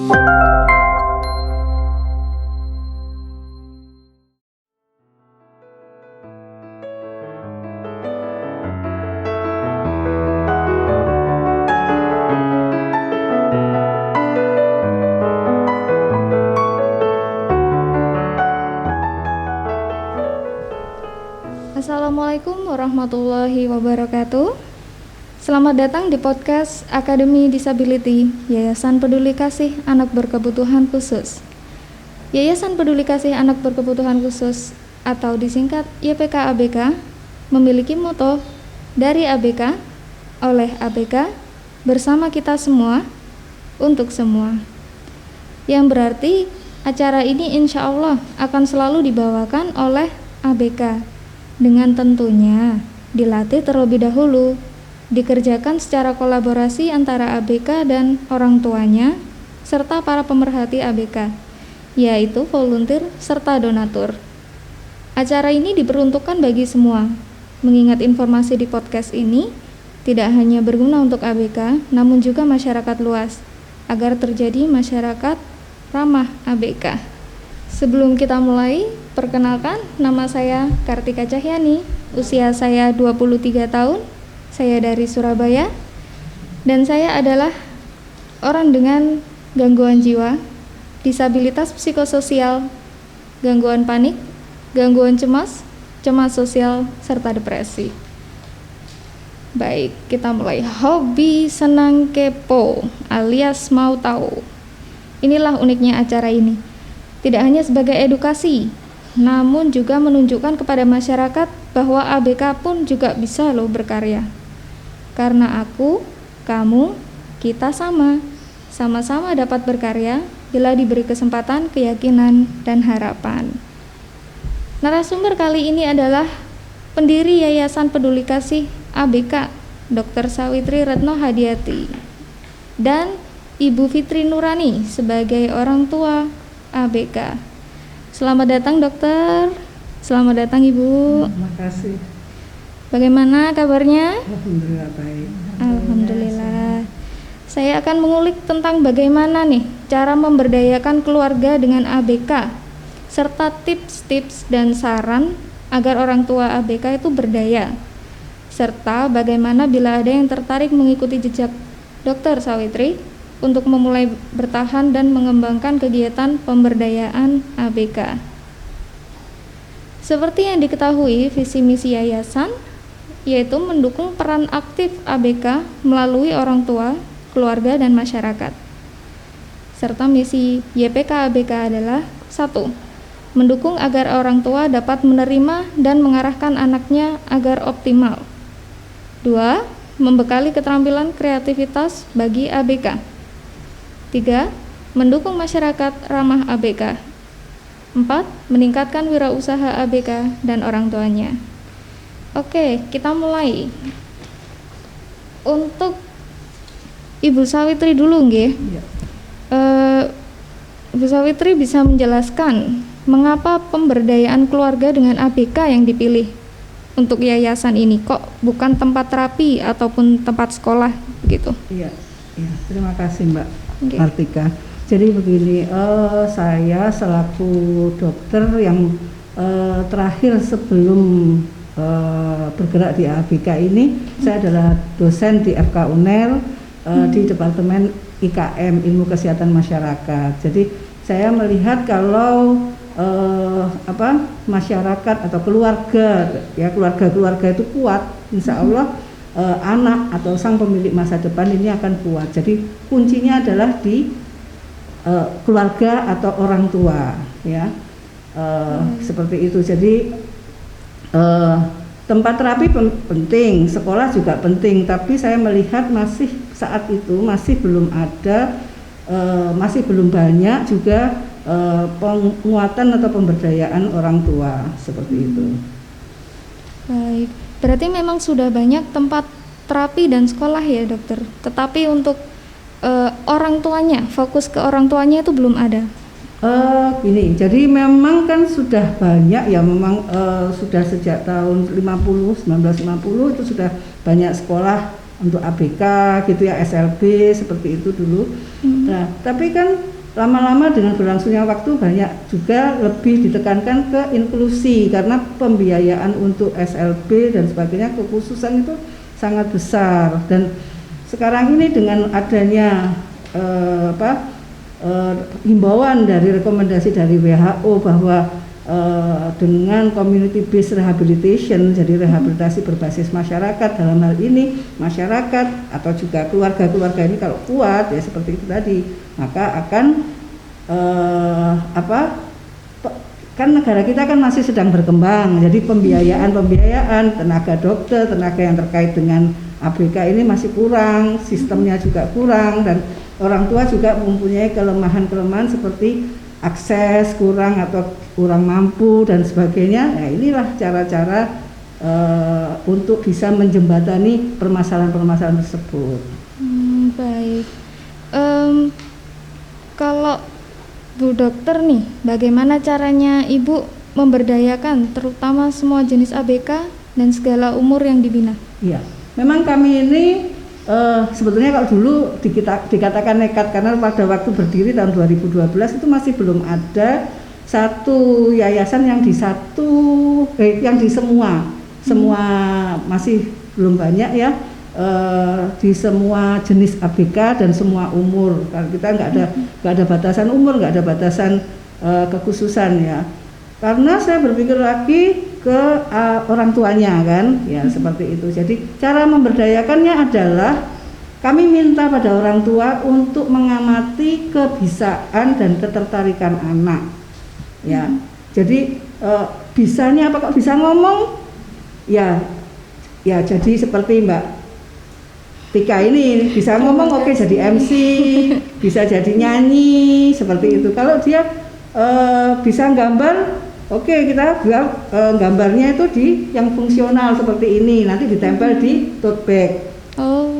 Assalamualaikum warahmatullahi wabarakatuh. Selamat datang di podcast Akademi Disability Yayasan Peduli Kasih Anak Berkebutuhan Khusus. Yayasan Peduli Kasih Anak Berkebutuhan Khusus atau disingkat YPK ABK memiliki moto dari ABK, oleh ABK, bersama kita semua, untuk semua. Yang berarti acara ini insya Allah akan selalu dibawakan oleh ABK dengan tentunya dilatih terlebih dahulu, dikerjakan secara kolaborasi antara ABK dan orang tuanya serta para pemerhati ABK, yaitu volunteer serta donatur. Acara ini diperuntukkan bagi semua, mengingat informasi di podcast ini tidak hanya berguna untuk ABK, namun juga masyarakat luas, agar terjadi masyarakat ramah ABK. Sebelum kita mulai, perkenalkan, nama saya Kartika Cahyani, usia saya 23 tahun, saya dari Surabaya, dan saya adalah orang dengan gangguan jiwa, disabilitas psikososial, gangguan panik, gangguan cemas sosial, serta depresi. Baik, kita mulai. Hobi senang kepo alias mau tahu. Inilah uniknya acara ini. Tidak hanya sebagai edukasi, namun juga menunjukkan kepada masyarakat bahwa ABK pun juga bisa loh berkarya. Karena aku, kamu, kita sama-sama dapat berkarya bila diberi kesempatan, keyakinan, dan harapan. Narasumber kali ini adalah pendiri Yayasan Peduli Kasih ABK, Dr. Sawitri Retno Hadiati, dan Ibu Fitri Nurani sebagai orang tua ABK. Selamat datang dokter, selamat datang Ibu. Terima kasih. Bagaimana kabarnya? Alhamdulillah baik. Alhamdulillah. Saya akan mengulik tentang bagaimana nih cara memberdayakan keluarga dengan ABK, serta tips-tips dan saran agar orang tua ABK itu berdaya, serta bagaimana bila ada yang tertarik mengikuti jejak Dr. Sawitri untuk memulai bertahan dan mengembangkan kegiatan pemberdayaan ABK. Seperti yang diketahui, visi misi yayasan yaitu mendukung peran aktif ABK melalui orang tua, keluarga, dan masyarakat. Serta misi YPK ABK adalah 1. Mendukung agar orang tua dapat menerima dan mengarahkan anaknya agar optimal. 2. Membekali keterampilan kreativitas bagi ABK. 3. Mendukung masyarakat ramah ABK. 4. Meningkatkan wirausaha ABK dan orang tuanya. Oke, kita mulai. Untuk Ibu Sawitri dulu nggih. Ya. Ibu Sawitri bisa menjelaskan mengapa pemberdayaan keluarga dengan ABK yang dipilih untuk yayasan ini, kok bukan tempat terapi ataupun tempat sekolah begitu? Iya, terima kasih Mbak Okay. Kartika. Jadi begini, saya selaku dokter yang terakhir sebelum bergerak di ABK ini, saya adalah dosen di FK UNER di Departemen IKM, Ilmu Kesehatan Masyarakat. Jadi saya melihat kalau masyarakat atau keluarga itu kuat, insya Allah anak atau sang pemilik masa depan ini akan kuat. Jadi kuncinya adalah di keluarga atau orang tua, ya. Seperti itu. Jadi tempat terapi penting, sekolah juga penting, tapi saya melihat masih saat itu masih belum ada, masih belum banyak juga penguatan atau pemberdayaan orang tua seperti itu. Baik, berarti memang sudah banyak tempat terapi dan sekolah ya dokter, tetapi untuk orang tuanya, fokus ke orang tuanya itu belum ada. Gini, jadi memang kan sudah banyak ya, memang sudah sejak tahun 1950 itu sudah banyak sekolah untuk ABK gitu ya, SLB seperti itu dulu. Nah, tapi kan lama-lama dengan berlangsungnya waktu banyak juga lebih ditekankan ke inklusi karena pembiayaan untuk SLB dan sebagainya kekhususan itu sangat besar. Dan sekarang ini dengan adanya himbauan dari rekomendasi dari WHO bahwa dengan community based rehabilitation, jadi rehabilitasi berbasis masyarakat, dalam hal ini masyarakat atau juga keluarga-keluarga ini kalau kuat ya seperti itu tadi, maka akan kan negara kita kan masih sedang berkembang, jadi pembiayaan tenaga dokter, tenaga yang terkait dengan ABK ini masih kurang, sistemnya juga kurang, dan orang tua juga mempunyai kelemahan-kelemahan seperti akses kurang atau kurang mampu dan sebagainya. Nah, inilah cara-cara untuk bisa menjembatani permasalahan-permasalahan tersebut. Baik. Kalau Bu Dokter nih, bagaimana caranya Ibu memberdayakan terutama semua jenis ABK dan segala umur yang dibina? Iya, memang kami ini sebetulnya kalau dulu dikatakan nekat karena pada waktu berdiri tahun 2012 itu masih belum ada satu yayasan yang yang di semua masih belum banyak ya, di semua jenis ABK dan semua umur. Karena kita nggak ada batasan umur, nggak ada batasan kekhususan ya. Karena saya berpikir lagi ke orang tuanya kan, ya seperti itu. Jadi cara memberdayakannya adalah kami minta pada orang tua untuk mengamati kebisaan dan ketertarikan anak. Ya, jadi bisanya apa kok bisa ngomong? Ya jadi seperti Mbak Tika ini bisa ngomong, oke jadi MC, bisa jadi nyanyi seperti itu. Kalau dia bisa gambar, oke, kita buat gambarnya itu di yang fungsional seperti ini, nanti ditempel di tote bag.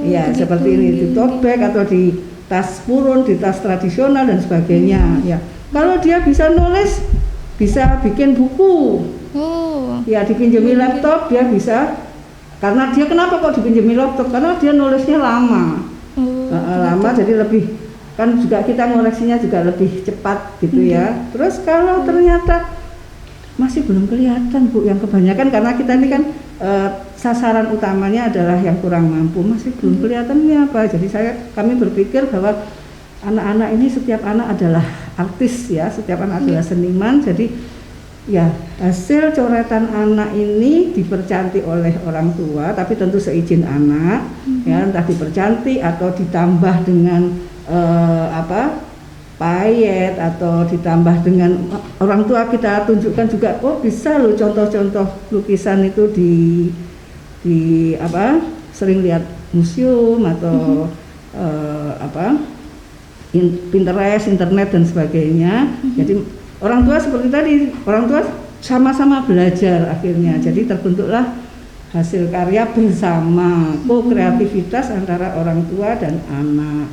Ya, seperti ini di tote bag atau di tas purun, di tas tradisional dan sebagainya. Ya, kalau dia bisa nulis, bisa bikin buku. Ya, dipinjami laptop dia bisa. Karena dia kenapa kok dipinjami laptop? Karena dia nulisnya lama. Lama jadi lebih, kan juga kita ngoleksinya juga lebih cepat gitu ya. Terus kalau ternyata masih belum kelihatan Bu, yang kebanyakan karena kita ini kan sasaran utamanya adalah yang kurang mampu, masih belum kelihatan ini apa. Jadi kami berpikir bahwa anak-anak ini setiap anak adalah artis ya, setiap anak adalah seniman. Jadi ya hasil coretan anak ini dipercantik oleh orang tua, tapi tentu seizin anak ya, entah dipercantik atau ditambah dengan payet atau ditambah dengan orang tua kita tunjukkan juga, oh bisa loh contoh-contoh lukisan itu di sering lihat museum atau Pinterest, internet dan sebagainya. Jadi orang tua seperti tadi, orang tua sama-sama belajar akhirnya. Jadi terbentuklah hasil karya bersama, kreativitas antara orang tua dan anak.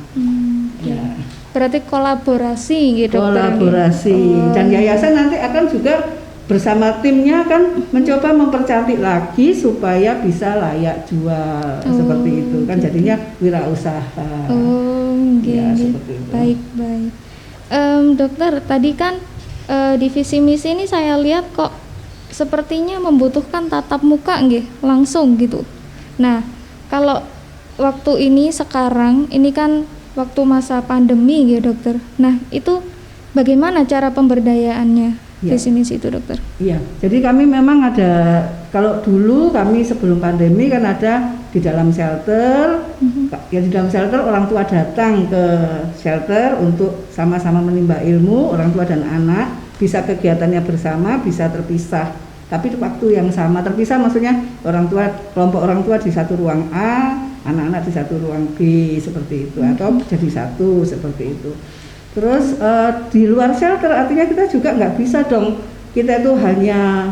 Ya. Berarti kolaborasi gitu. Kolaborasi. Dan yayasan nanti akan juga bersama timnya akan mencoba mempercantik lagi supaya bisa layak jual seperti itu kan, jadinya wirausaha. Ya, seperti itu. Baik. Dokter, tadi kan divisi misi ini saya lihat kok sepertinya membutuhkan tatap muka langsung gitu. Nah, kalau waktu ini sekarang ini kan waktu masa pandemi gitu Dokter. Nah, itu bagaimana cara pemberdayaannya visi misi itu Dokter? Iya, jadi kami memang ada, kalau dulu kami sebelum pandemi kan ada di dalam shelter, ya di dalam shelter orang tua datang ke shelter untuk sama-sama menimba ilmu, orang tua dan anak, bisa kegiatannya bersama, bisa terpisah. Tapi waktu yang sama, terpisah maksudnya kelompok orang tua di satu ruang A, anak-anak di satu ruang B seperti itu, atau jadi satu seperti itu. Terus di luar shelter artinya kita juga nggak bisa dong, kita itu hanya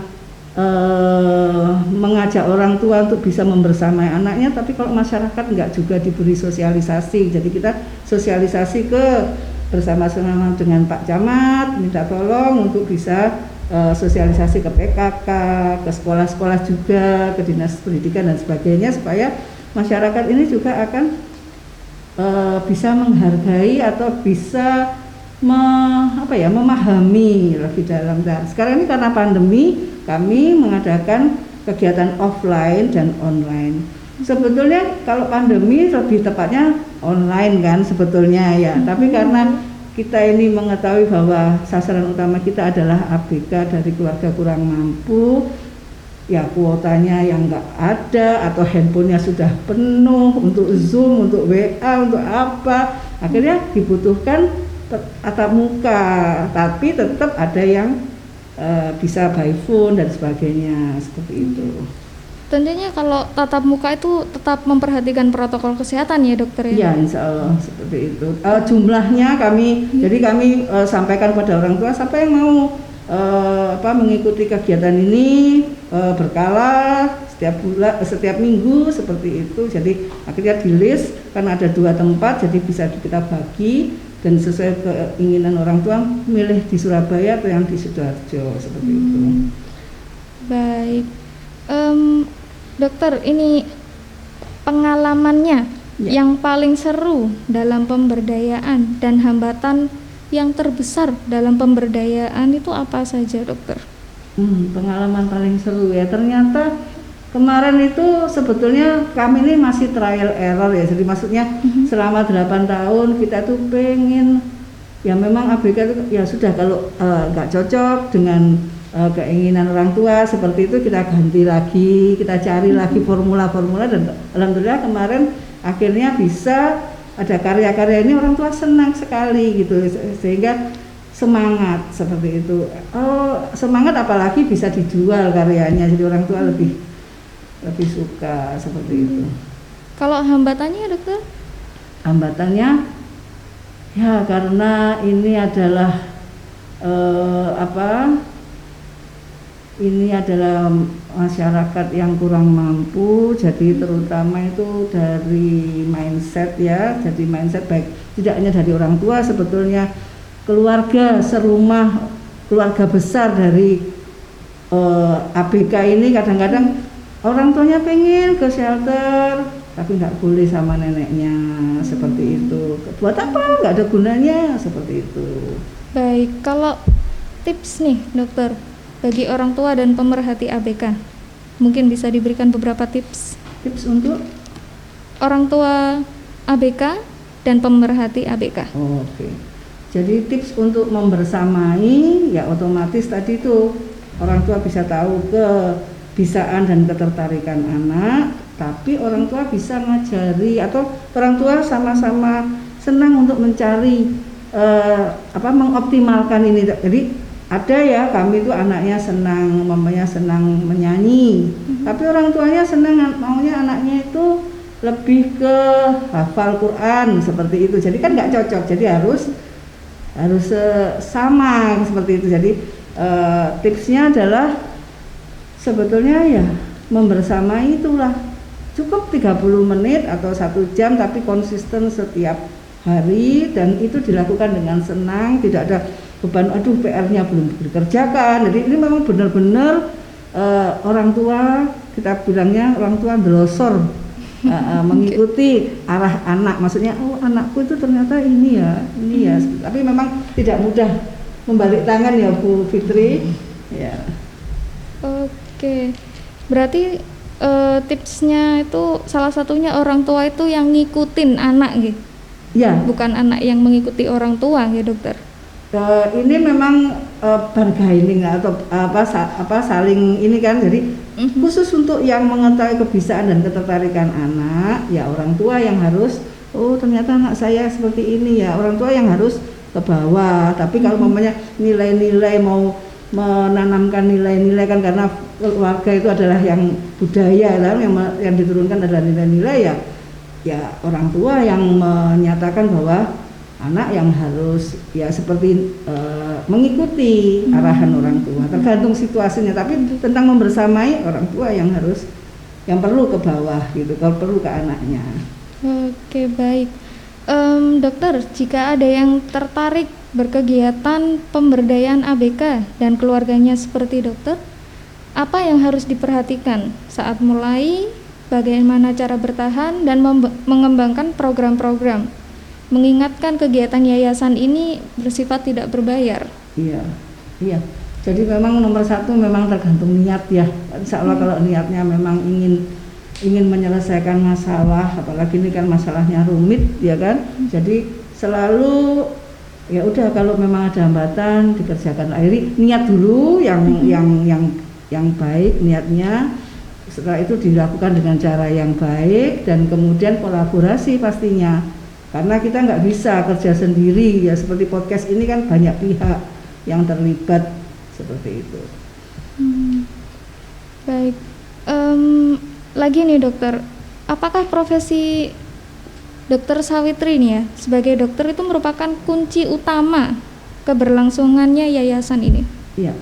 mengajak orang tua untuk bisa membersamai anaknya, tapi kalau masyarakat nggak juga diberi sosialisasi. Jadi kita sosialisasi bersama-sama dengan Pak Camat, minta tolong untuk bisa sosialisasi ke PKK, ke sekolah-sekolah juga, ke dinas pendidikan dan sebagainya, supaya masyarakat ini juga akan bisa menghargai atau bisa memahami lebih dalam. Nah, sekarang ini karena pandemi, kami mengadakan kegiatan offline dan online. Sebetulnya kalau pandemi lebih tepatnya online kan sebetulnya ya, tapi karena kita ini mengetahui bahwa sasaran utama kita adalah ABK dari keluarga kurang mampu, ya kuotanya yang nggak ada atau handphonenya sudah penuh untuk Zoom, untuk WA, untuk apa, akhirnya dibutuhkan tatap muka, tapi tetap ada yang bisa by phone dan sebagainya seperti itu. Tentunya kalau tatap muka itu tetap memperhatikan protokol kesehatan ya dokter ya? Iya, insya Allah seperti itu. Jumlahnya jadi kami sampaikan pada orang tua siapa yang mau mengikuti kegiatan ini berkala setiap minggu seperti itu. Jadi akhirnya di list karena ada 2 tempat, jadi bisa kita bagi dan sesuai keinginan orang tua milih di Surabaya atau yang di Sidoarjo seperti itu. Baik. Dokter, ini pengalamannya yang paling seru dalam pemberdayaan dan hambatan yang terbesar dalam pemberdayaan itu apa saja, dokter? Pengalaman paling seru ya, ternyata kemarin itu sebetulnya kami ini masih trial error ya, jadi maksudnya selama 8 tahun kita tuh pengen ya memang ABK itu ya sudah kalau nggak cocok dengan keinginan orang tua seperti itu kita ganti lagi, kita cari lagi formula-formula dan alhamdulillah kemarin akhirnya bisa ada karya-karya ini orang tua senang sekali gitu sehingga semangat seperti itu. Semangat apalagi bisa dijual karyanya, jadi orang tua lebih suka seperti itu. Kalau hambatannya dokter? Hambatannya ya karena ini adalah ini adalah masyarakat yang kurang mampu, jadi terutama itu dari mindset ya, jadi mindset baik tidak hanya dari orang tua, sebetulnya keluarga serumah, keluarga besar dari ABK ini kadang-kadang orang tuanya pengen ke shelter tapi nggak boleh sama neneknya seperti itu. Buat apa? Nggak ada gunanya seperti itu. Baik, kalau tips nih dokter bagi orang tua dan pemerhati ABK, mungkin bisa diberikan beberapa tips untuk orang tua ABK dan pemerhati ABK. Oke. Jadi tips untuk membersamai ya otomatis tadi itu orang tua bisa tahu kebisaan dan ketertarikan anak, tapi orang tua bisa ngajari atau orang tua sama-sama senang untuk mencari mengoptimalkan ini. Jadi ada ya kami itu anaknya senang, mamanya senang menyanyi, tapi orang tuanya senang maunya anaknya itu lebih ke hafal Quran seperti itu. Jadi kan nggak cocok. Jadi harus sama seperti itu. Jadi tipsnya adalah sebetulnya ya membersamai itulah cukup 30 menit atau 1 jam tapi konsisten setiap hari dan itu dilakukan dengan senang, tidak ada beban aduh PR-nya belum dikerjakan. Jadi ini memang benar-benar orang tua, kita bilangnya orang tua delosor mengikuti arah anak, maksudnya anakku itu ternyata ini ya. Tapi memang tidak mudah membalik tangan ya Bu Fitri. Ya. Oke. Berarti tipsnya itu salah satunya orang tua itu yang ngikutin anak gitu. Ya. Bukan anak yang mengikuti orang tua ya dokter. Ini memang bargaining atau saling ini kan, jadi khusus untuk yang mengetahui kebisaan dan ketertarikan anak ya orang tua yang harus ternyata anak saya seperti ini ya, orang tua yang harus ke bawah. Tapi kalau mamanya nilai-nilai mau menanamkan nilai-nilai kan karena keluarga itu adalah yang budaya kan, yang diturunkan adalah nilai-nilai ya orang tua yang menyatakan bahwa anak yang harus ya seperti mengikuti arahan orang tua, tergantung situasinya. Tapi tentang membersamai orang tua yang perlu ke bawah gitu, kalau perlu ke anaknya. Oke baik, dokter, jika ada yang tertarik berkegiatan pemberdayaan ABK dan keluarganya seperti dokter, apa yang harus diperhatikan saat mulai, bagaimana cara bertahan dan mengembangkan program-program mengingatkan kegiatan yayasan ini bersifat tidak berbayar. Iya, iya. Jadi memang nomor satu memang tergantung niat ya. Insya Allah kalau niatnya memang ingin menyelesaikan masalah, apalagi ini kan masalahnya rumit ya kan. Jadi selalu ya udah, kalau memang ada hambatan dikerjakan. Akhirnya niat dulu yang baik niatnya. Setelah itu dilakukan dengan cara yang baik dan kemudian kolaborasi pastinya. Karena kita nggak bisa kerja sendiri ya, seperti podcast ini kan banyak pihak yang terlibat seperti itu. Baik, lagi nih dokter, apakah profesi dokter Sawitri nih ya sebagai dokter itu merupakan kunci utama keberlangsungannya yayasan ini? Iya,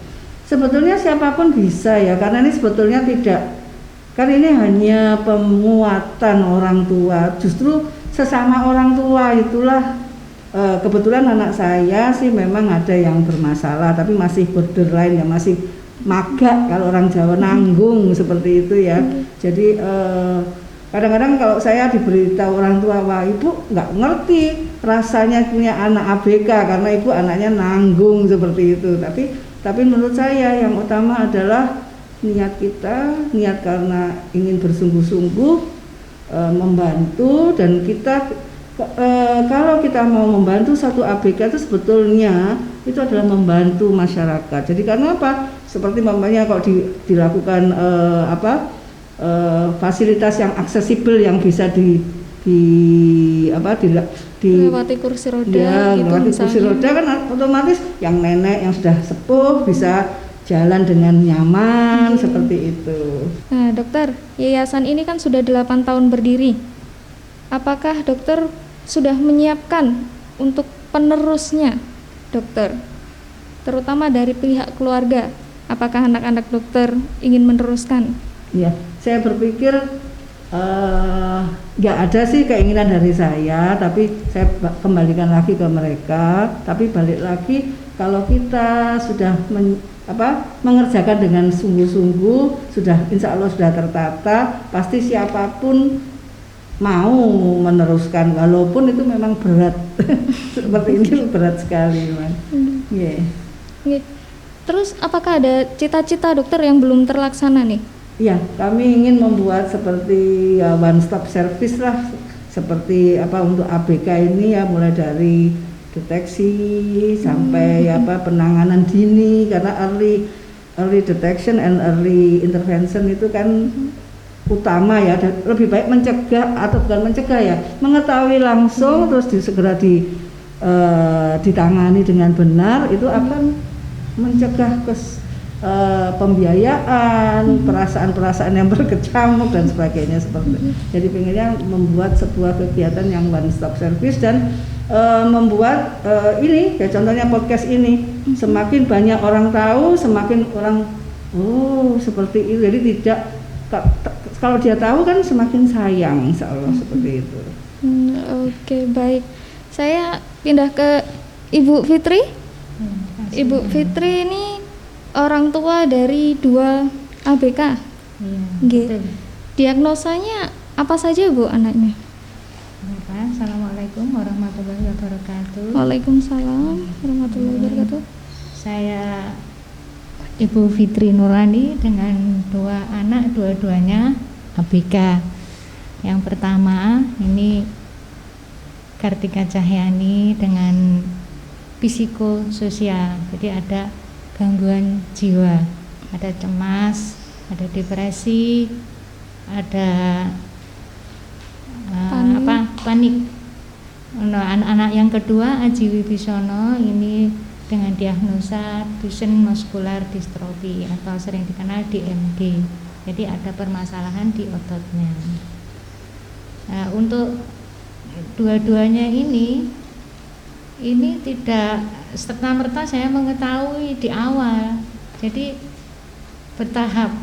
sebetulnya siapapun bisa ya, karena ini sebetulnya tidak, kan ini hanya penguatan orang tua, justru sesama orang tua itulah. Kebetulan anak saya sih memang ada yang bermasalah, tapi masih borderline ya, masih magak kalau orang Jawa, nanggung seperti itu ya. Jadi kadang-kadang kalau saya diberitahu orang tua, wah ibu nggak ngerti rasanya punya anak ABK karena ibu anaknya nanggung seperti itu. Tapi menurut saya yang utama adalah niat kita, niat karena ingin bersungguh-sungguh membantu. Dan kita kalau kita mau membantu satu ABK itu sebetulnya itu adalah membantu masyarakat. Jadi karena apa? Seperti mamanya kalau dilakukan fasilitas yang aksesibel yang bisa lewati kursi roda ya, gitu lewati kursi roda kan otomatis yang nenek yang sudah sepuh bisa jalan dengan nyaman seperti itu. Nah dokter, yayasan ini kan sudah 8 tahun berdiri. Apakah dokter sudah menyiapkan untuk penerusnya dokter, terutama dari pihak keluarga? Apakah anak-anak dokter ingin meneruskan? Ya, saya berpikir nggak ada sih keinginan dari saya, tapi saya kembalikan lagi ke mereka. Tapi balik lagi, kalau kita sudah mengerjakan dengan sungguh-sungguh, insya Allah sudah tertata, pasti siapapun mau meneruskan, walaupun itu memang berat. Seperti ini berat sekali, man. Terus apakah ada cita-cita dokter yang belum terlaksana nih? Iya, kami ingin membuat seperti one stop service lah, seperti untuk ABK ini ya, mulai dari deteksi sampai penanganan dini, karena early detection and early intervention itu kan utama ya. Lebih baik mencegah atau bukan mencegah ya, mengetahui langsung terus segera ditangani dengan benar, itu akan mencegah pembiayaan, perasaan-perasaan yang berkecamuk dan sebagainya seperti itu. Jadi pengennya membuat sebuah kegiatan yang one stop service dan membuat ini ya, contohnya podcast ini, semakin banyak orang tahu, semakin orang seperti itu. Jadi tidak, kalau dia tahu kan semakin sayang, insya Allah seperti itu. Oke, baik. Saya pindah ke Ibu Fitri. Ibu Fitri ini orang tua dari 2 ABK. Iya. Diagnosanya apa saja Bu anaknya? Assalamualaikum warahmatullahi wabarakatuh. Waalaikumsalam warahmatullahi wabarakatuh. Saya Ibu Fitri Nurani dengan 2 anak, dua-duanya ABK. Yang pertama ini Kartika Cahyani dengan psikososial, jadi ada gangguan jiwa, ada cemas, ada depresi, ada panik. Anak-anak yang kedua Aji Wibisono ini dengan diagnosa Duchenne muscular dystrophy atau sering dikenal DMD. Jadi ada permasalahan di ototnya. Nah, untuk dua-duanya ini tidak serta-merta saya mengetahui di awal. Jadi bertahap.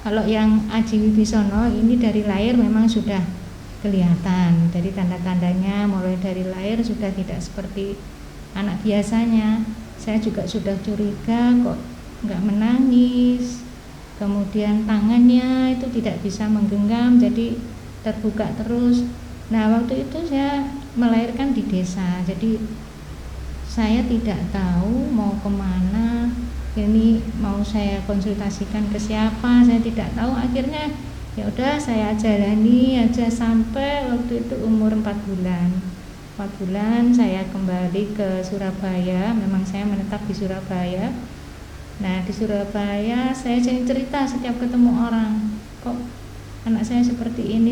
Kalau yang Aji Wibisono ini dari lahir memang sudah kelihatan. Jadi tanda-tandanya mulai dari lahir sudah tidak seperti anak biasanya. Saya juga sudah curiga kok nggak menangis. Kemudian tangannya itu tidak bisa menggenggam, jadi terbuka terus. Nah, waktu itu saya melahirkan di desa, jadi saya tidak tahu mau kemana, ini mau saya konsultasikan ke siapa, saya tidak tahu. Akhirnya ya udah saya jalani aja sampai waktu itu umur 4 bulan. 4 bulan saya kembali ke Surabaya, memang saya menetap di Surabaya. Nah, di Surabaya saya sering cerita setiap ketemu orang, kok anak saya seperti ini,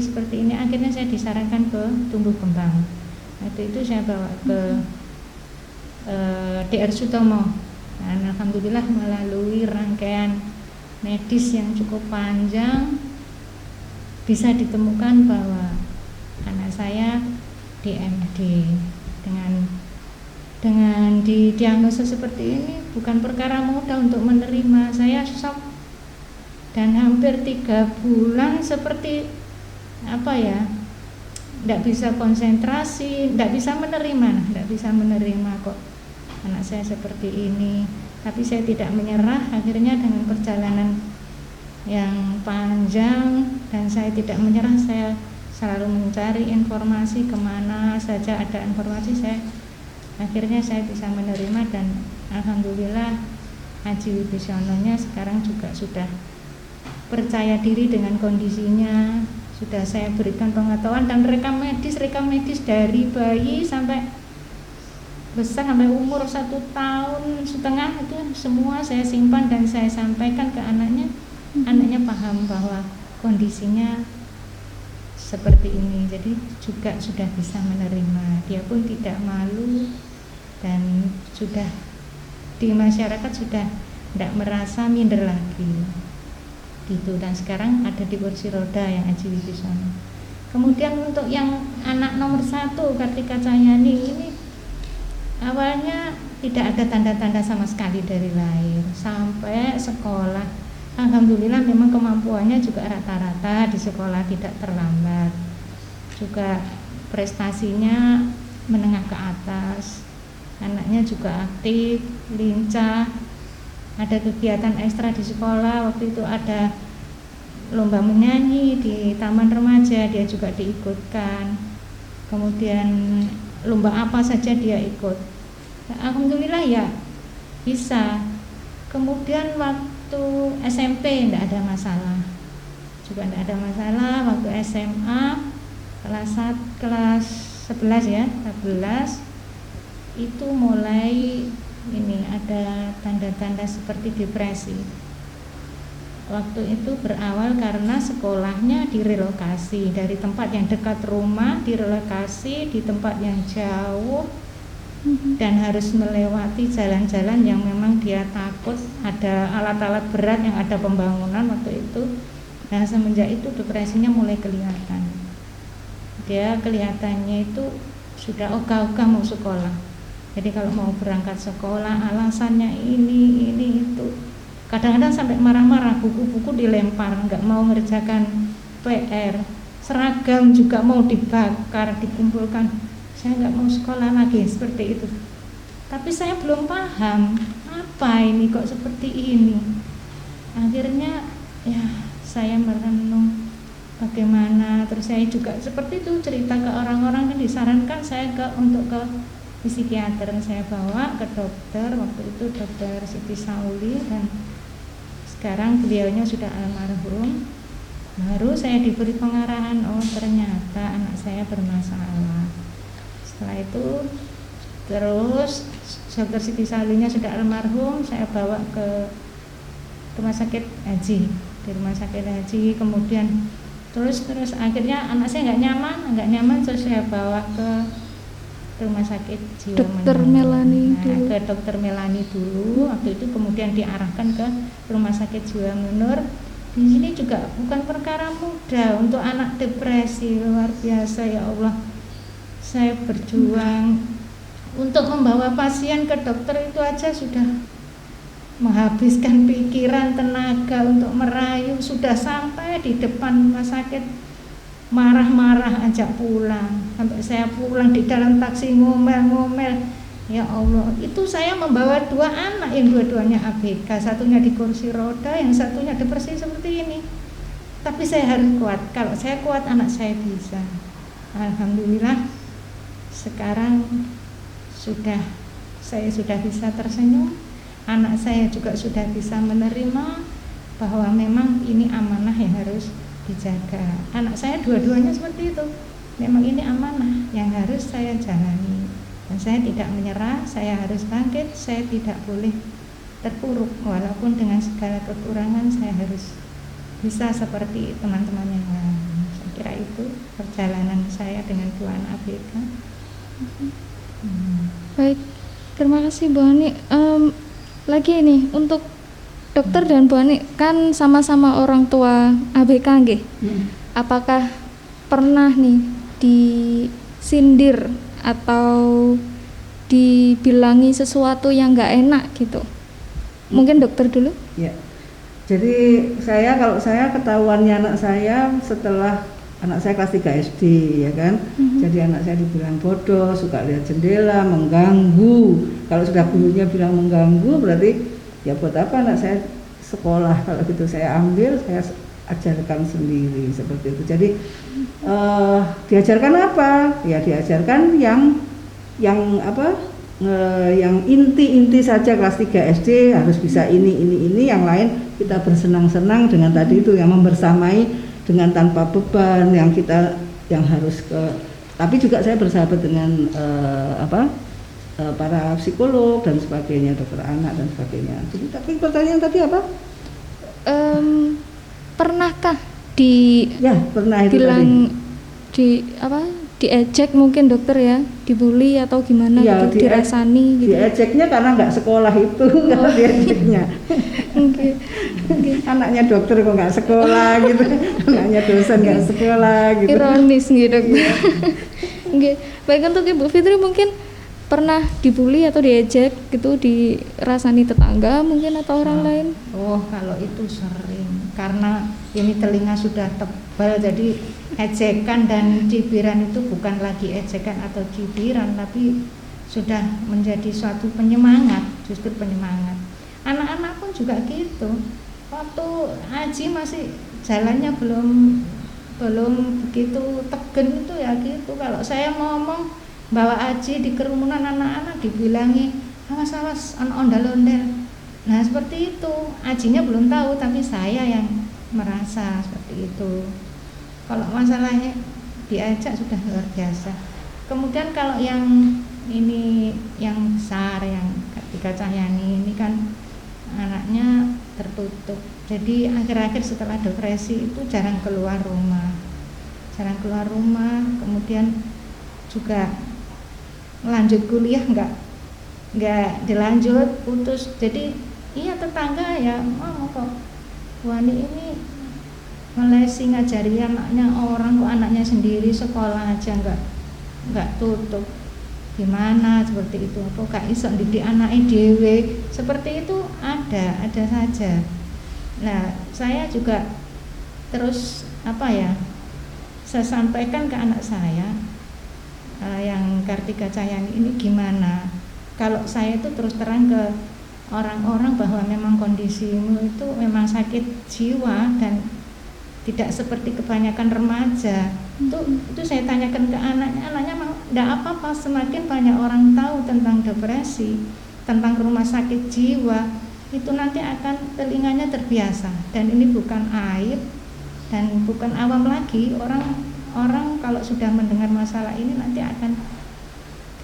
akhirnya saya disarankan ke tumbuh kembang. Waktu itu saya bawa ke DR Sutomo. Dan alhamdulillah melalui rangkaian medis yang cukup panjang bisa ditemukan bahwa anak saya DMD. Dengan didiagnosa seperti ini bukan perkara mudah untuk menerima. Saya shock dan hampir 3 bulan seperti tidak bisa konsentrasi, tidak bisa menerima kok anak saya seperti ini. Tapi saya tidak menyerah. Akhirnya dengan perjalanan yang panjang dan saya tidak menyerah, saya selalu mencari informasi kemana saja ada informasi, akhirnya saya bisa menerima. Dan alhamdulillah Haji Wibisononya sekarang juga sudah percaya diri dengan kondisinya, sudah saya berikan pengetahuan dan rekam medis dari bayi sampai besar, sampai umur 1,5 tahun itu semua saya simpan dan saya sampaikan ke anaknya. Anaknya paham bahwa kondisinya seperti ini, jadi juga sudah bisa menerima. Dia pun tidak malu dan sudah di masyarakat sudah tidak merasa minder lagi gitu. Dan sekarang ada di kursi roda yang Haji Wibisono. Kemudian untuk yang anak nomor 1 Kartika Cahyani ini awalnya tidak ada tanda-tanda sama sekali dari lahir sampai sekolah. Alhamdulillah memang kemampuannya juga rata-rata di sekolah, tidak terlambat. Juga prestasinya menengah ke atas. Anaknya juga aktif, lincah. Ada kegiatan ekstra di sekolah, waktu itu ada lomba menyanyi di taman remaja, dia juga diikutkan. Kemudian lomba apa saja dia ikut. Alhamdulillah ya bisa. Kemudian waktu SMP tidak ada masalah, juga tidak ada masalah. Waktu SMA kelas 11 ya, 11 itu mulai ini ada tanda-tanda seperti depresi. Waktu itu berawal karena sekolahnya direlokasi dari tempat yang dekat rumah, direlokasi di tempat yang jauh dan harus melewati jalan-jalan yang memang dia takut, ada alat-alat berat yang ada pembangunan waktu itu. Nah, semenjak itu depresinya mulai kelihatan. Dia kelihatannya itu sudah ogah-ogah mau sekolah. Jadi kalau mau berangkat sekolah alasannya ini itu. Kadang-kadang sampai marah-marah, buku-buku dilempar, nggak mau ngerjakan PR. Seragam juga mau dibakar, dikumpulkan. Saya nggak mau sekolah lagi, seperti itu. Tapi saya belum paham apa ini kok seperti ini. Akhirnya ya saya merenung bagaimana. Terus saya juga seperti itu cerita ke orang-orang, yang disarankan saya untuk ke psikiater. Saya bawa ke dokter, waktu itu dokter Siti Sauli, dan sekarang beliaunya sudah almarhum. Baru saya diberi pengarahan, oh ternyata anak saya bermasalah. Setelah itu terus dokter Siti Saulinya sudah almarhum, saya bawa ke rumah sakit haji. Di rumah sakit haji kemudian terus akhirnya anak saya nggak nyaman, terus saya bawa ke rumah sakit jiwa Dokter Melani dulu. ke dokter Melani dulu. Waktu itu kemudian diarahkan ke rumah sakit jiwa Menur. Di sini juga bukan perkara mudah untuk anak depresi, luar biasa ya Allah. Saya berjuang untuk membawa pasien ke dokter itu aja sudah menghabiskan pikiran, tenaga untuk merayu. Sudah sampai di depan rumah sakit marah-marah ajak pulang, sampai saya pulang di dalam taksi ngomel-ngomel. Ya Allah, itu saya membawa 2 anak yang dua-duanya ABK, satunya di kursi roda, yang satunya depresi seperti ini. Tapi saya harus kuat. Kalau saya kuat, anak saya bisa. alhamdulillah sekarang saya sudah bisa tersenyum, anak saya juga sudah bisa menerima bahwa memang ini amanah yang harus dijaga. Anak saya dua-duanya seperti itu, memang ini amanah yang harus saya jalani, dan saya tidak menyerah, saya harus bangkit, saya tidak boleh terpuruk walaupun dengan segala kekurangan. Saya harus bisa seperti teman-teman yang lain. Saya kira itu perjalanan saya dengan Bu Ana ABK. Baik, terima kasih Bu Ani. Lagi nih untuk dokter dan Bu Ani kan sama-sama orang tua ABK nggih. Apakah pernah nih disindir atau dibilangi sesuatu yang nggak enak gitu? Mungkin dokter dulu. Ya. Jadi kalau saya ketahuannya anak saya setelah anak saya kelas 3 SD ya kan. Jadi anak saya dibilang bodoh, suka lihat jendela, mengganggu. Kalau sudah gurunya bilang mengganggu berarti ya buat apa anak saya sekolah. Kalau gitu saya ambil, saya ajarkan sendiri seperti itu. Jadi diajarkan apa? Ya diajarkan yang yang inti saja. Kelas 3 SD harus bisa ini, yang lain kita bersenang-senang dengan tadi itu, yang membersamai dengan tanpa beban, yang harus tapi juga saya bersahabat dengan para psikolog dan sebagainya, dokter anak dan sebagainya. Jadi tapi pertanyaan tadi apa? Pernahkah pernah itu bilang tadi. diejek mungkin dokter ya, dibully atau gimana Ya, gitu, dirasani gitu. Diejeknya karena nggak sekolah itu, kalau diejeknya. Oke. Anaknya dokter kok nggak sekolah gitu, anaknya dosen nggak sekolah gitu. Ironis gitu dokter. Oke. Baik, untuk Ibu Fitri mungkin pernah dibully atau diejek gitu, dirasani tetangga mungkin atau orang lain? Oh, kalau itu sering, karena ini telinga sudah tebal, jadi ejekan dan cibiran itu bukan lagi ejekan atau cibiran, tapi sudah menjadi suatu penyemangat, justru penyemangat. Anak-anak pun juga gitu. Waktu Aji masih jalannya belum begitu tegen itu ya gitu. Kalau saya ngomong bawa Aji di kerumunan anak-anak dibilangi awas anak ondel-ondel. Nah seperti itu, Ajinya belum tahu tapi saya yang merasa seperti itu. Kalau masalahnya diajak sudah luar biasa. Kemudian kalau yang ini yang besar, yang Kartika Cahyani ini kan anaknya tertutup. Jadi akhir-akhir setelah depresi itu jarang keluar rumah. Kemudian juga lanjut kuliah nggak dilanjut, putus. Jadi iya tetangga ya mau kok Wani ini melesi ngajari anaknya orang, kok anaknya sendiri sekolah aja nggak tutup, gimana seperti itu, kok gak iso didik anaknya dewe, seperti itu ada saja. Nah saya juga terus saya sampaikan ke anak saya yang Kartika Cahyani ini, gimana kalau saya itu terus terang ke orang-orang bahwa memang kondisimu itu memang sakit jiwa dan tidak seperti kebanyakan remaja. Itu saya tanyakan ke anaknya mau enggak apa-apa, semakin banyak orang tahu tentang depresi, tentang rumah sakit jiwa, itu nanti akan telinganya terbiasa, dan ini bukan aib dan bukan awam lagi. Orang kalau sudah mendengar masalah ini nanti akan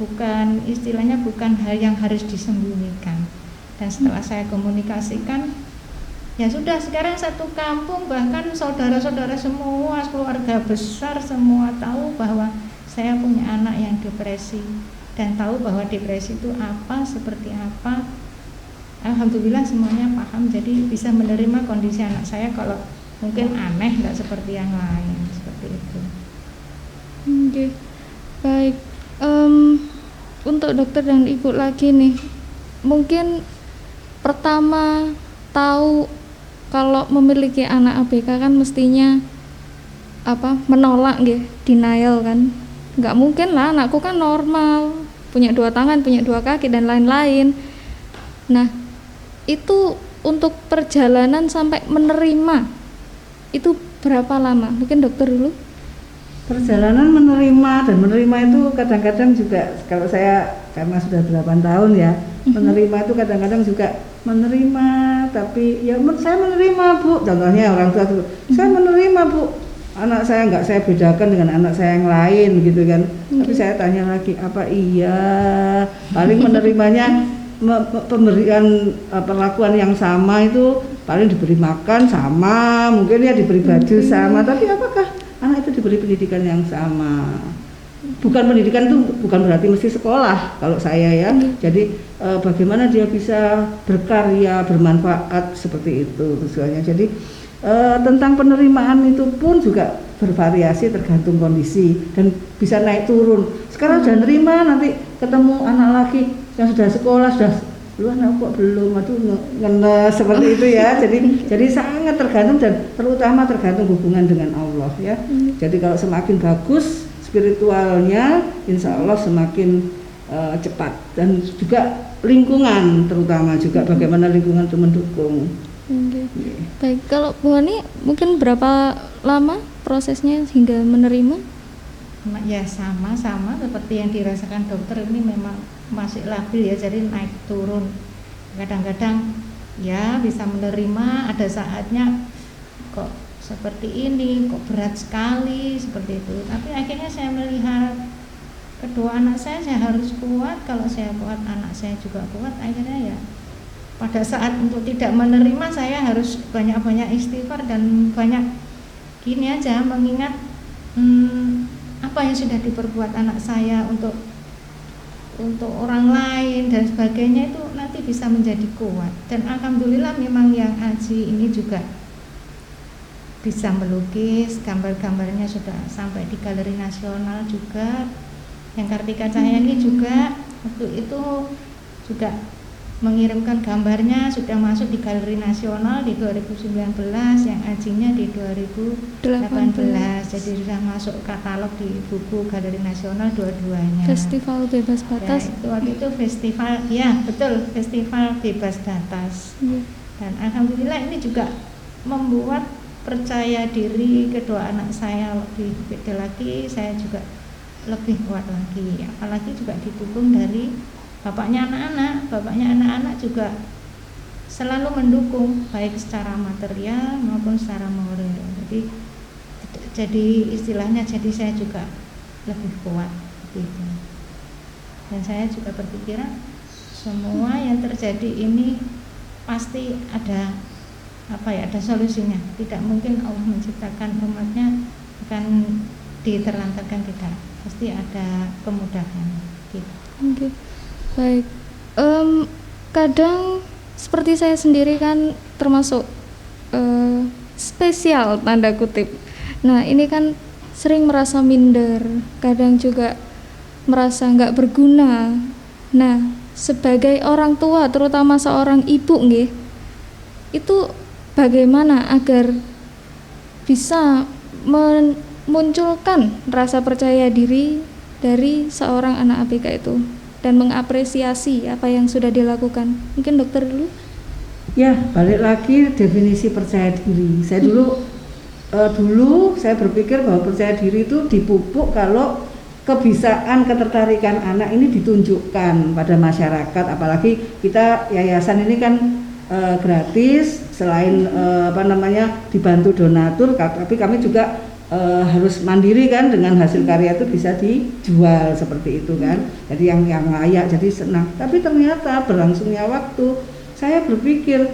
bukan hal yang harus disembunyikan. Dan setelah saya komunikasikan, ya sudah, sekarang satu kampung, bahkan saudara-saudara semua, keluarga besar semua tahu bahwa saya punya anak yang depresi, dan tahu bahwa depresi itu apa, seperti apa. Alhamdulillah semuanya paham, jadi bisa menerima kondisi anak saya kalau mungkin aneh, nggak seperti yang lain, seperti itu. Oke. Baik, untuk dokter dan ibu lagi nih, mungkin pertama tahu kalau memiliki anak ABK kan mestinya menolak gitu, denial kan. Nggak mungkin lah, anakku kan normal, punya 2 tangan, punya 2 kaki dan lain-lain. Nah itu untuk perjalanan sampai menerima itu berapa lama? Mungkin dokter dulu. Perjalanan menerima, dan menerima itu kadang-kadang juga, kalau saya karena sudah 8 tahun ya, menerima itu kadang-kadang juga menerima, tapi ya saya menerima Bu, contohnya orang tua itu, saya menerima Bu, anak saya nggak saya bedakan dengan anak saya yang lain gitu kan. Tapi saya tanya lagi, apa iya, paling menerimanya pemberian perlakuan yang sama itu paling diberi makan sama, mungkin ya diberi baju sama, tapi apakah anak itu diberi pendidikan yang sama? Bukan pendidikan itu bukan berarti mesti sekolah kalau saya ya. Jadi bagaimana dia bisa berkarya, bermanfaat seperti itu tujuannya. Jadi tentang penerimaan itu pun juga bervariasi tergantung kondisi dan bisa naik turun. Sekarang udah nerima, nanti ketemu anak lagi yang sudah sekolah, sudah lu anak kok belum, aduh ngenes seperti itu ya. Jadi sangat tergantung dan terutama tergantung hubungan dengan Allah ya. Jadi kalau semakin bagus spiritualnya, insya Allah semakin cepat, dan juga lingkungan, terutama juga bagaimana lingkungan itu mendukung. Baik, kalau Bu Hani mungkin berapa lama prosesnya hingga menerima? Ya sama seperti yang dirasakan dokter, ini memang masih labil ya, jadi naik turun. Kadang-kadang ya bisa menerima, ada saatnya kok seperti ini, kok berat sekali seperti itu. Tapi akhirnya saya melihat kedua anak saya harus kuat. Kalau saya kuat, anak saya juga kuat. Akhirnya ya pada saat untuk tidak menerima, saya harus banyak-banyak istighfar dan banyak gini aja, mengingat apa yang sudah diperbuat anak saya untuk orang lain dan sebagainya, itu nanti bisa menjadi kuat. Dan alhamdulillah memang yang Aji ini juga bisa melukis, gambar-gambarnya sudah sampai di Galeri Nasional juga. Yang Kartika Cahyani juga waktu itu juga mengirimkan gambarnya, sudah masuk di Galeri Nasional di 2019, yang Ajinya di 2018. Jadi sudah masuk katalog di buku Galeri Nasional dua-duanya. Festival Bebas Batas. Ya, itu waktu itu festival, ya betul, Festival Bebas Batas. Dan alhamdulillah ini juga membuat percaya diri kedua anak saya lebih beda lagi, saya juga lebih kuat lagi. Apalagi juga didukung dari bapaknya anak-anak juga selalu mendukung, baik secara material maupun secara moral. Jadi istilahnya, jadi saya juga lebih kuat gitu. Dan saya juga berpikiran semua yang terjadi ini pasti ada ada solusinya. Tidak mungkin Allah menciptakan umatnya akan diterlantarkan, tidak. Pasti ada kemudahan gitu. Oke. Baik, kadang seperti saya sendiri kan termasuk spesial tanda kutip. Nah ini kan sering merasa minder, kadang juga merasa nggak berguna. Nah sebagai orang tua, terutama seorang ibu nggih, itu bagaimana agar bisa memunculkan rasa percaya diri dari seorang anak ABK itu dan mengapresiasi apa yang sudah dilakukan? Mungkin dokter dulu. Ya, balik lagi definisi percaya diri. Saya dulu saya berpikir bahwa percaya diri itu dipupuk kalau kebiasaan ketertarikan anak ini ditunjukkan pada masyarakat. Apalagi kita yayasan ini kan gratis, selain dibantu donatur, tapi kami juga harus mandiri kan, dengan hasil karya itu bisa dijual seperti itu kan. Jadi yang layak, jadi senang. Tapi ternyata berlangsungnya waktu, saya berpikir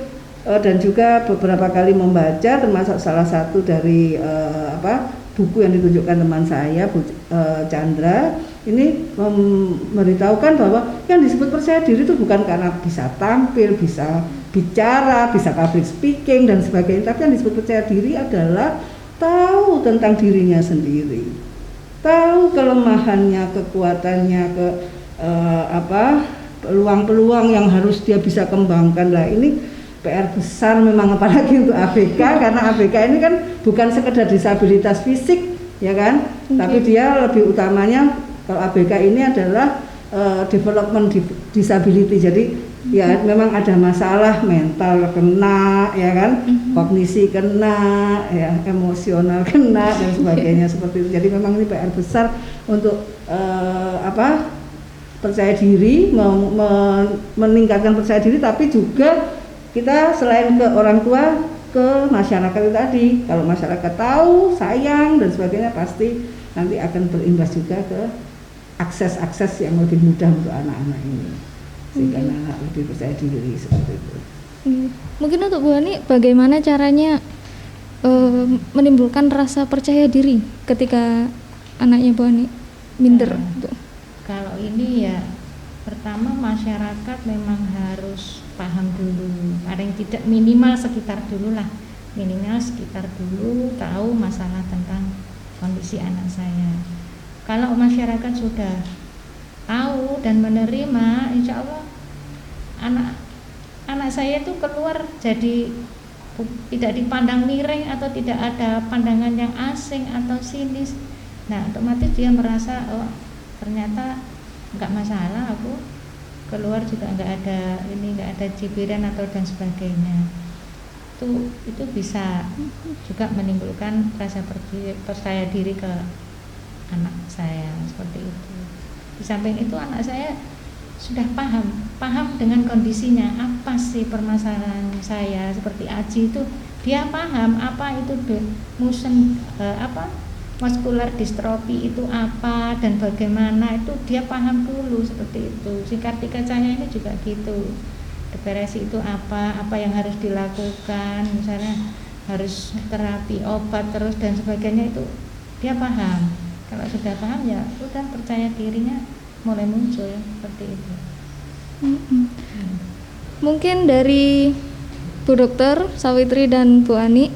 dan juga beberapa kali membaca, termasuk salah satu dari buku yang ditunjukkan teman saya, Bu Chandra, ini memberitahukan bahwa yang disebut percaya diri itu bukan karena bisa tampil, bisa bicara, bisa public speaking dan sebagainya, tapi yang disebut percaya diri adalah tahu tentang dirinya sendiri, tahu kelemahannya, kekuatannya, peluang-peluang yang harus dia bisa kembangkan. Lah ini PR besar memang, apalagi untuk ABK, karena ABK ini kan bukan sekedar disabilitas fisik ya kan, tapi dia lebih utamanya, kalau ABK ini adalah development disability. Jadi Ya memang ada masalah mental kena, ya kan, kognisi kena, ya emosional kena dan sebagainya seperti itu. Jadi memang ini PR besar untuk percaya diri, meningkatkan percaya diri, tapi juga kita selain ke orang tua, ke masyarakat itu tadi. Kalau masyarakat tahu, sayang dan sebagainya, pasti nanti akan berimbas juga ke akses yang lebih mudah untuk anak-anak ini, sehingga anak lebih percaya diri seperti itu. Mungkin untuk Bu Ani, bagaimana caranya menimbulkan rasa percaya diri ketika anaknya Bu Ani minder? Kalau ini ya, pertama masyarakat memang harus paham dulu, paling tidak minimal sekitar dulu, tahu masalah tentang kondisi anak saya. Kalau masyarakat sudah tahu dan menerima, insya Allah anak saya itu keluar jadi tidak dipandang miring atau tidak ada pandangan yang asing atau sinis. Nah, otomatis dia merasa, oh ternyata nggak masalah, aku keluar juga nggak ada cibiran atau dan sebagainya. Itu bisa juga menimbulkan rasa percaya diri ke anak saya seperti itu. Di samping itu anak saya sudah paham dengan kondisinya, apa sih permasalahan saya, seperti Aji itu dia paham apa itu muscular dystrophy itu apa dan bagaimana, itu dia paham dulu seperti itu. Si Kartika Cahya ini juga gitu, depresi itu apa yang harus dilakukan, misalnya harus terapi obat terus dan sebagainya, itu dia paham. Kalau sudah paham ya udah, percaya dirinya mulai muncul seperti itu. Mungkin dari Bu Dokter Sawitri dan Bu Ani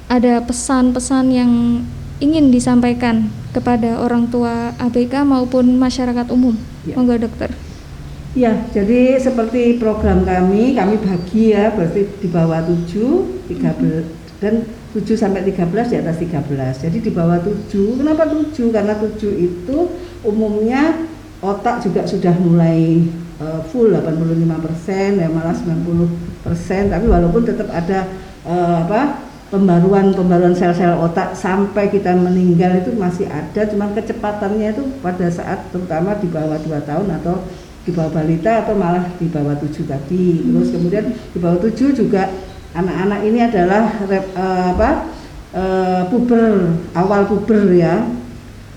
ada pesan-pesan yang ingin disampaikan kepada orang tua ABK maupun masyarakat umum. Monggo Dokter. Ya, jadi seperti program kami bagi ya, berarti di bawah 7, 13 dan 7 sampai 13, di atas 13. Jadi di bawah 7. Kenapa 7? Karena 7 itu umumnya otak juga sudah mulai full 85%, ya malah 90%, tapi walaupun tetap ada pembaruan sel-sel otak sampai kita meninggal itu masih ada, cuman kecepatannya itu pada saat terutama di bawah 2 tahun atau di bawah balita atau malah di bawah 7 tadi. Terus kemudian di bawah 7 juga anak-anak ini adalah awal puber ya.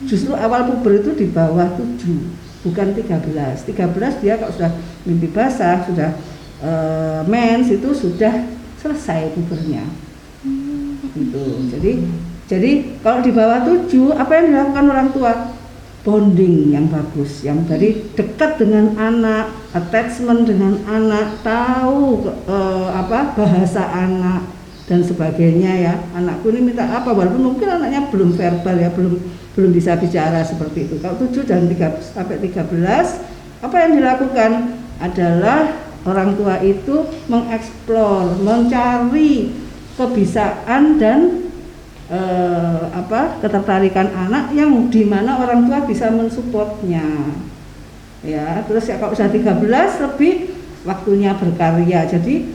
Justru awal puber itu di bawah 7, bukan 13. 13 dia kalau sudah mimpi basah, sudah mens, itu sudah selesai pubernya. Gitu. Jadi kalau di bawah 7, apa yang dilakukan orang tua? Bonding yang bagus, yang tadi dekat dengan anak, attachment dengan anak, tahu bahasa anak dan sebagainya ya. Anakku ini minta apa, walaupun mungkin anaknya belum verbal ya, belum bisa bicara seperti itu. Kalau 7 dan 3 sampai 13, apa yang dilakukan adalah orang tua itu mengeksplor, mencari kebisaan dan ketertarikan anak yang dimana orang tua bisa mensupportnya ya. Terus ya kalau sudah 13 lebih waktunya berkarya, jadi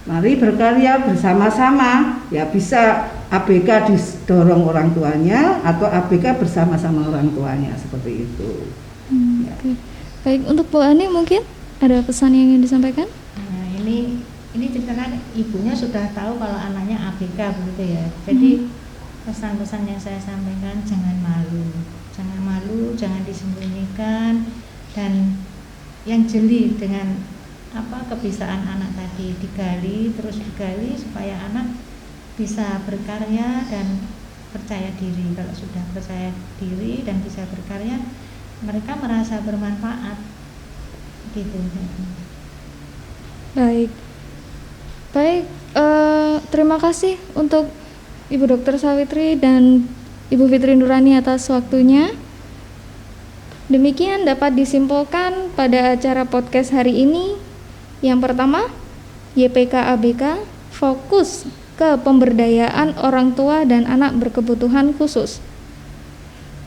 mari berkarya bersama-sama ya, bisa ABK didorong orang tuanya atau ABK bersama-sama orang tuanya seperti itu. Ya. Okay. Baik, untuk Bu Ani mungkin ada pesan yang ingin disampaikan? Nah, ini kan ibunya sudah tahu kalau anaknya ABK begitu ya. Jadi pesan-pesan yang saya sampaikan, jangan malu, jangan disembunyikan, dan yang jeli dengan kebisaan anak tadi digali supaya anak bisa berkarya dan percaya diri. Kalau sudah percaya diri dan bisa berkarya, mereka merasa bermanfaat gitu. Baik, terima kasih untuk Ibu Dr. Sawitri dan Ibu Fitri Nurani atas waktunya. Demikian dapat disimpulkan pada acara podcast hari ini. Yang pertama, YPK ABK fokus ke pemberdayaan orang tua dan anak berkebutuhan khusus.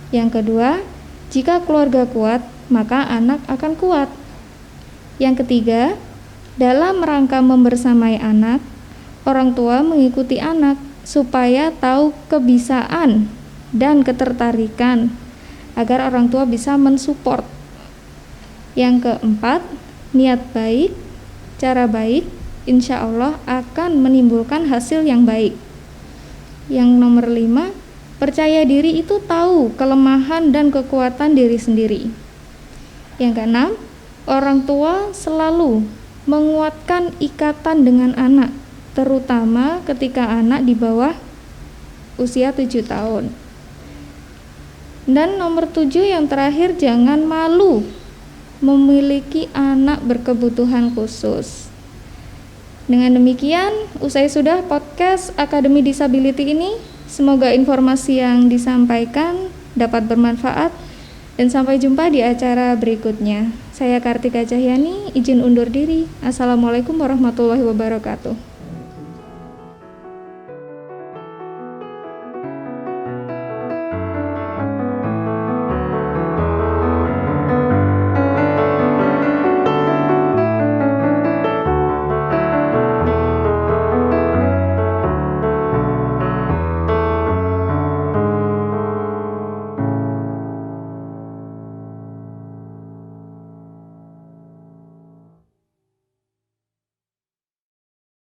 Yang kedua, jika keluarga kuat, maka anak akan kuat. Yang ketiga, Dalam rangka membersamai anak, orang tua mengikuti anak supaya tahu kebiasaan dan ketertarikan agar orang tua bisa mensupport. Yang keempat, niat baik, cara baik, insya Allah akan menimbulkan hasil yang baik. Yang nomor 5, percaya diri itu tahu kelemahan dan kekuatan diri sendiri. Yang keenam, orang tua selalu menguatkan ikatan dengan anak, terutama ketika anak di bawah usia 7 tahun. Dan nomor 7 yang terakhir, jangan malu memiliki anak berkebutuhan khusus. Dengan demikian, usai sudah podcast Akademi Disability ini. Semoga informasi yang disampaikan dapat bermanfaat dan sampai jumpa di acara berikutnya. Saya Kartika Cahyani, izin undur diri. Assalamualaikum warahmatullahi wabarakatuh.